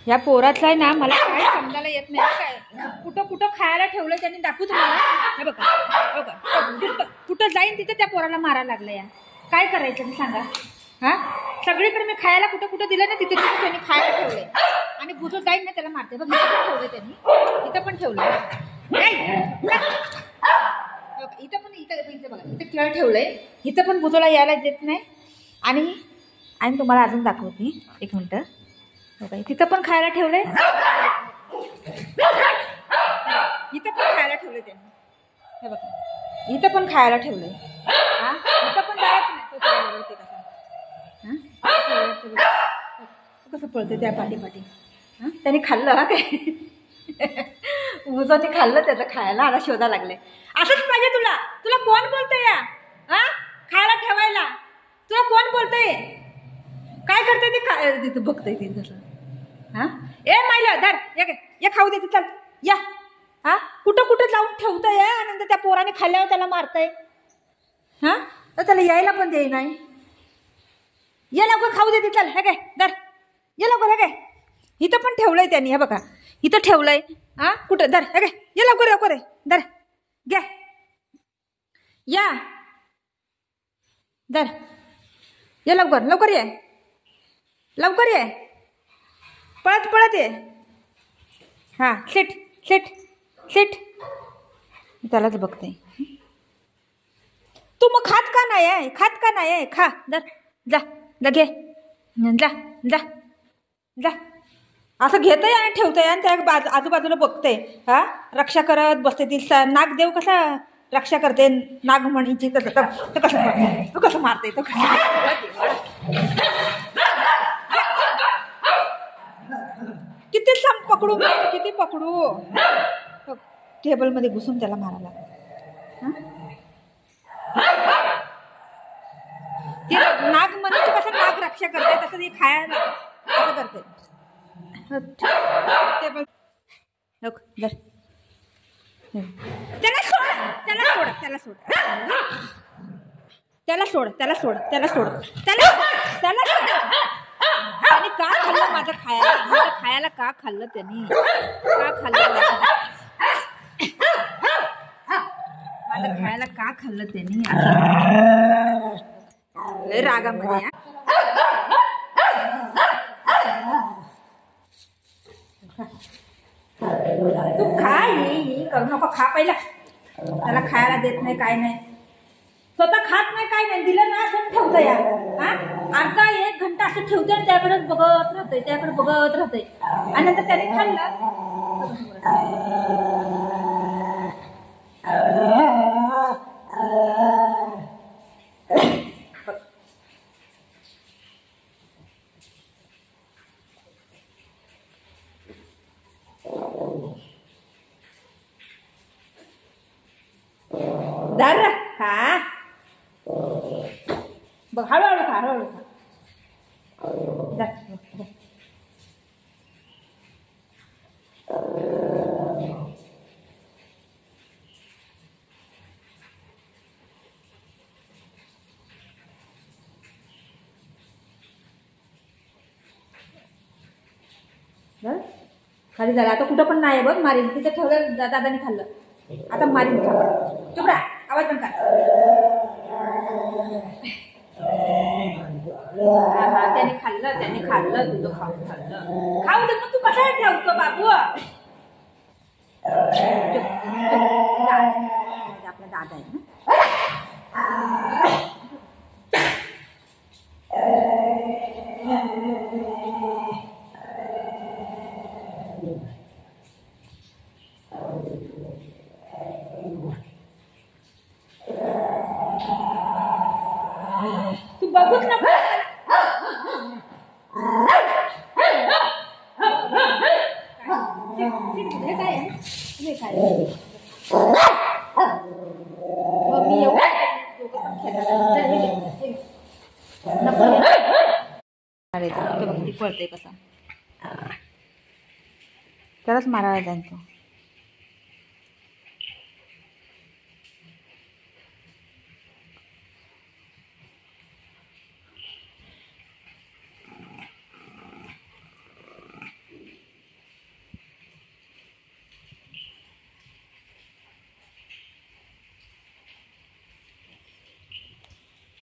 या पोराचं आहे ना, मला काय समजायला येत नाही काय. कुठं कुठं खायला ठेवलं त्यांनी, दाखवू तुम्हाला. हे बघा बघा, कुठं जाईन तिथं त्या पोराला मारायला लागलं. या काय करायचं मी सांगा. हा, सगळीकडे मी खायला कुठं कुठं दिलं ना, तिथे तिथे त्यांनी खायला ठेवलंय. आणि बुजून जाईन ना त्याला मारते. बघ इथं पण ठेवलंय त्यांनी, इथं पण ठेवलंय. इथं पण इथं बघा, इथं खेळ ठेवलंय. इथं पण बुजूला यायला देत नाही. आणि तुम्हाला अजून दाखवते, एक मिनटं. बघा तिथं पण खायला ठेवलंय, इथं पण खायला ठेवलंय त्यांनी. हे बघा इथं पण खायला ठेवलंय. हा, इथं पण जायचं नाही. तो कसं पळते त्या पाठी. हा, त्याने खाल्लं. हा काय उजाने खाल्लं त्याचं, खायला आता शोधा लागले. असंच पाहिजे तुला. तुला कोण बोलतंय या हा खायला ठेवायला? तुला कोण बोलतंय? काय करते ते? तिथं बघतंय ते तसं. हा, ए मायला धर, या खाऊ देते, चल या. हा, कुठं कुठं जाऊन ठेवतंय आणि नंतर त्या पोराने खाल्ल्यावर त्याला मारतंय. हा, तर त्याला यायला पण देई नाही. ये लवकर खाऊ देते, चल. हे काय धर, ये लवकर. हे काय इथं पण ठेवलंय त्यांनी. हे बघा इथं ठेवलंय. हा, कुठं धर. हे काय, ये लवकर लवकर धर, घ्या या धर, ये लवकर लवकर ये, लवकर ये, पळत पळत ये. हा, सिट सिट सिट. त्यालाच बघते. तू मग खात का नाही आहे? खात का नाही आहे? खा, धर, जा जा घे, जा जा जा. असं घेतंय आणि ठेवतंय आणि त्या आजूबाजूला बघते. हा, रक्षा करत बसते. ती नागदेव कसा रक्षा करते नागमणीची, तसं तो कसं मारते तो किती पकडू, किती पकडू. टेबलमध्ये घुसून त्याला मारायला. ती नागमणीची कसं नाग रक्षा करते, तसं ती खायला असं करते. टेबल धर, त्याला सोड, त्याला सोड, त्याला सोड, त्याला सोड, त्याला सोड, त्याला सोड, त्याला त्याला सोड. त्यांनी का खाल्लं माझं खायला? माझं खायला का खाल्लं त्यांनी? का खाल्लं माझं खायला? का खाल्लं त्यांनी? लय रागामध्ये. तू खा, ये करू नको. खा पहिला. त्याला खायला देत नाही, काय नाही, स्वतः खात नाही, काय नाही. दिलं ना असं ठेवतं या. हा, अर्धा 1 घंटा असं ठेवते आणि त्याकडेच बघत राहतंय, त्याकडे बघत राहतंय. आणि नंतर त्याने खाल्लं. धर खा, बघ हळूहळू खा, हळूहळू खा. खाली झालं. आता कुठं पण नाही बघ, मारीन. तिथं ठेवलं, दादाने खाल्लं, आता मारीन. चुप राहा, आवाज पण कर. हा, त्याने खाल्लं, तुझं खाऊन खाल्लं. खाऊ दे, तू कशाला ठेवतो बाबू? आपला दादा आहे ना. तू बघूच नको. हे काय मी अरे बघ ती पळते कसा. त्यालाच मारायला जाईन तो.